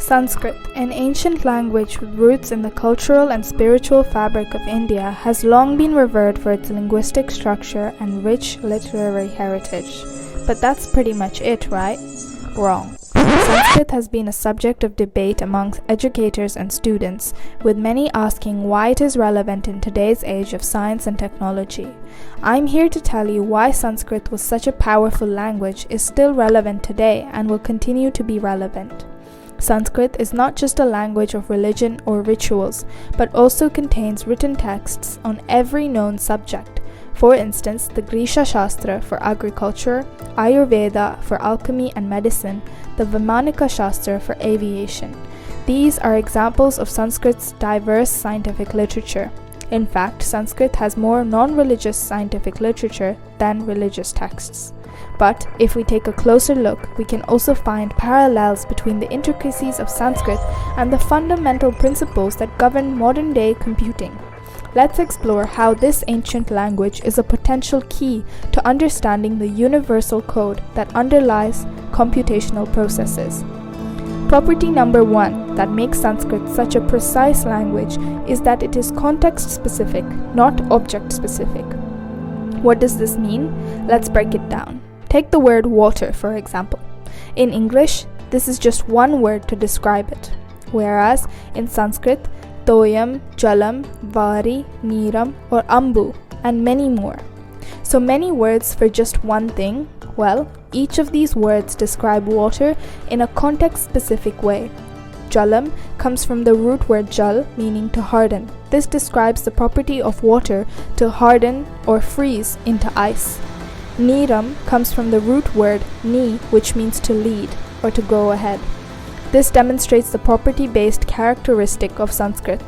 Sanskrit, an ancient language with roots in the cultural and spiritual fabric of India, has long been revered for its linguistic structure and rich literary heritage. But that's pretty much it, right? Wrong. Sanskrit has been a subject of debate amongst educators and students, with many asking why it is relevant in today's age of science and technology. I'm here to tell you why Sanskrit was such a powerful language is still relevant today and will continue to be relevant. Sanskrit is not just a language of religion or rituals, but also contains written texts on every known subject. For instance, the Grisha Shastra for agriculture, Ayurveda for alchemy and medicine, the Vaimanika Shastra for aviation. These are examples of Sanskrit's diverse scientific literature. In fact, Sanskrit has more non-religious scientific literature than religious texts. But if we take a closer look, we can also find parallels between the intricacies of Sanskrit and the fundamental principles that govern modern-day computing. Let's explore how this ancient language is a potential key to understanding the universal code that underlies computational processes. Property number 1 that makes Sanskrit such a precise language is that it is context-specific, not object-specific. What does this mean? Let's break it down. Take the word water, for example. In English, this is just one word to describe it, whereas in Sanskrit, Toyam, Jalam, Vari, Neeram, or Ambu, and many more. So many words for just one thing? Well, each of these words describe water in a context-specific way. Jalam comes from the root word jal, meaning to harden. This describes the property of water to harden or freeze into ice. Neeram comes from the root word ni, which means to lead or to go ahead. This demonstrates the property-based characteristic of Sanskrit.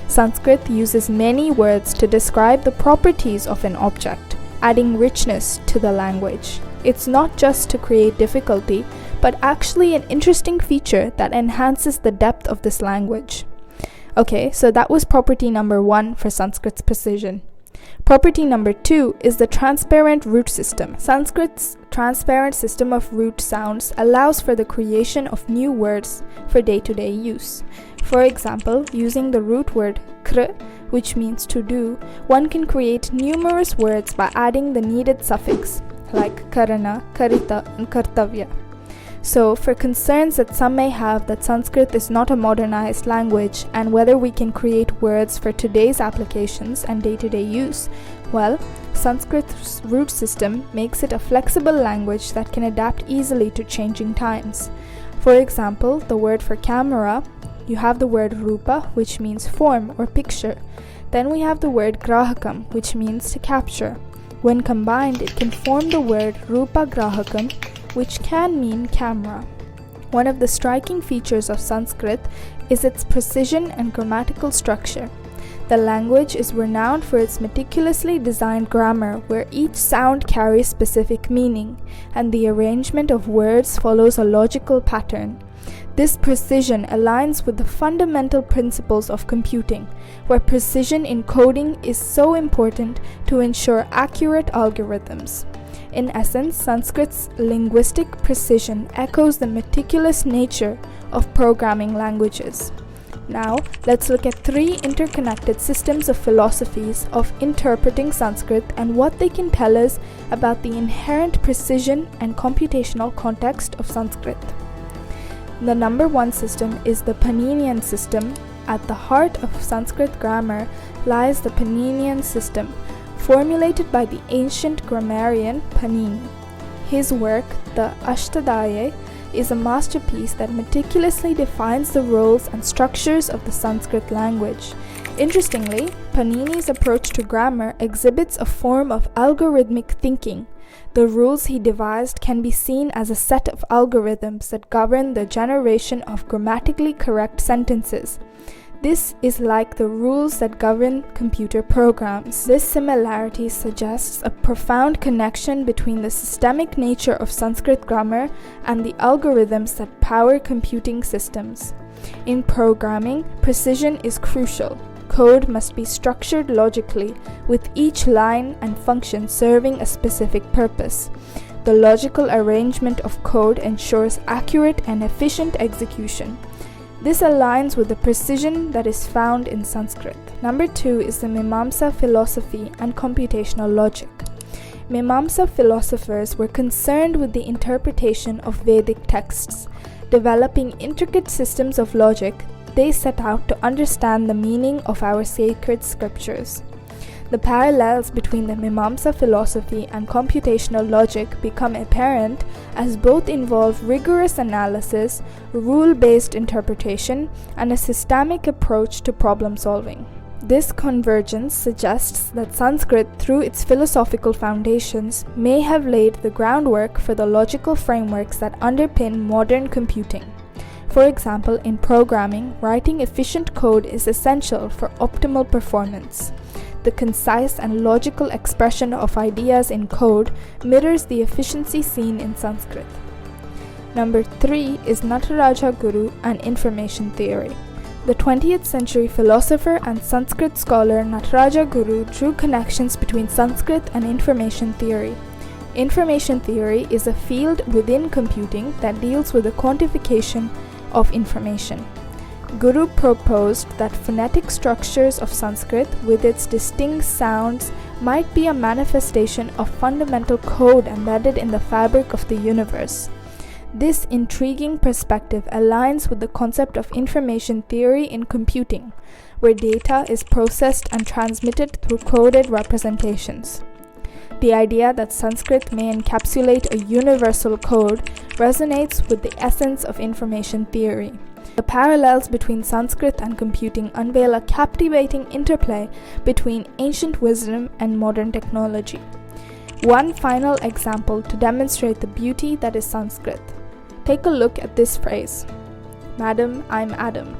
Sanskrit uses many words to describe the properties of an object, adding richness to the language. It's not just to create difficulty, but actually an interesting feature that enhances the depth of this language. Okay, so that was property number 1 for Sanskrit's precision. Property number 2 is the transparent root system. Sanskrit's transparent system of root sounds allows for the creation of new words for day-to-day use. For example, using the root word kr, which means to do, one can create numerous words by adding the needed suffix, like karana, karita, and kartavya. So, for concerns that some may have that Sanskrit is not a modernized language and whether we can create words for today's applications and day-to-day use, well, Sanskrit's root system makes it a flexible language that can adapt easily to changing times. For example, the word for camera, you have the word rupa, which means form or picture. Then we have the word grahakam, which means to capture. When combined, it can form the word rupa grahakam, which can mean camera. One of the striking features of Sanskrit is its precision and grammatical structure. The language is renowned for its meticulously designed grammar, where each sound carries specific meaning, and the arrangement of words follows a logical pattern. This precision aligns with the fundamental principles of computing, where precision in coding is so important to ensure accurate algorithms. In essence, Sanskrit's linguistic precision echoes the meticulous nature of programming languages. Now, let's look at 3 interconnected systems of philosophies of interpreting Sanskrit and what they can tell us about the inherent precision and computational context of Sanskrit. The number 1 system is the Paninian system. At the heart of Sanskrit grammar lies the Paninian system, formulated by the ancient grammarian Panini. His work, the Ashtadhyayi, is a masterpiece that meticulously defines the roles and structures of the Sanskrit language. Interestingly, Panini's approach to grammar exhibits a form of algorithmic thinking. The rules he devised can be seen as a set of algorithms that govern the generation of grammatically correct sentences. This is like the rules that govern computer programs. This similarity suggests a profound connection between the systemic nature of Sanskrit grammar and the algorithms that power computing systems. In programming, precision is crucial. Code must be structured logically, with each line and function serving a specific purpose. The logical arrangement of code ensures accurate and efficient execution. This aligns with the precision that is found in Sanskrit. Number 2 is the Mimamsa philosophy and computational logic. Mimamsa philosophers were concerned with the interpretation of Vedic texts. Developing intricate systems of logic, they set out to understand the meaning of our sacred scriptures. The parallels between the Mimamsa philosophy and computational logic become apparent as both involve rigorous analysis, rule-based interpretation, and a systemic approach to problem solving. This convergence suggests that Sanskrit, through its philosophical foundations, may have laid the groundwork for the logical frameworks that underpin modern computing. For example, in programming, writing efficient code is essential for optimal performance. The concise and logical expression of ideas in code mirrors the efficiency seen in Sanskrit. Number 3 is Nataraja Guru and information theory. The 20th century philosopher and Sanskrit scholar Nataraja Guru drew connections between Sanskrit and information theory. Information theory is a field within computing that deals with the quantification of information. Guru proposed that phonetic structures of Sanskrit, with its distinct sounds, might be a manifestation of fundamental code embedded in the fabric of the universe. This intriguing perspective aligns with the concept of information theory in computing, where data is processed and transmitted through coded representations. The idea that Sanskrit may encapsulate a universal code resonates with the essence of information theory. The parallels between Sanskrit and computing unveil a captivating interplay between ancient wisdom and modern technology. One final example to demonstrate the beauty that is Sanskrit. Take a look at this phrase, "Madam, I'm Adam."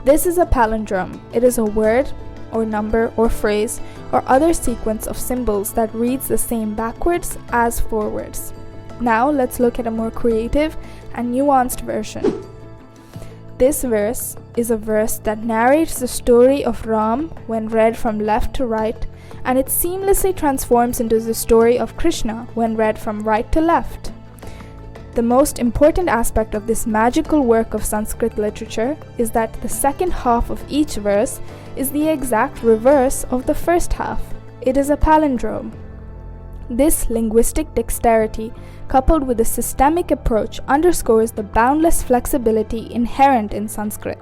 This is a palindrome. It is a word, or number, or phrase, or other sequence of symbols that reads the same backwards as forwards. Now let's look at a more creative and nuanced version. This verse is a verse that narrates the story of Ram when read from left to right, and it seamlessly transforms into the story of Krishna when read from right to left. The most important aspect of this magical work of Sanskrit literature is that the second half of each verse is the exact reverse of the first half. It is a palindrome. This linguistic dexterity, coupled with a systemic approach, underscores the boundless flexibility inherent in Sanskrit.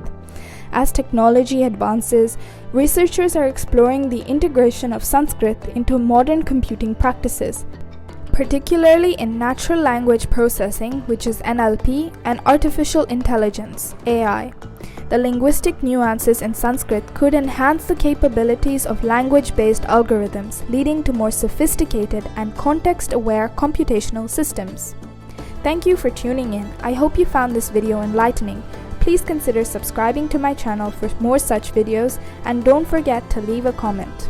As technology advances, researchers are exploring the integration of Sanskrit into modern computing practices, particularly in natural language processing, which is NLP, and artificial intelligence, AI. The linguistic nuances in Sanskrit could enhance the capabilities of language-based algorithms, leading to more sophisticated and context-aware computational systems. Thank you for tuning in. I hope you found this video enlightening. Please consider subscribing to my channel for more such videos, and don't forget to leave a comment.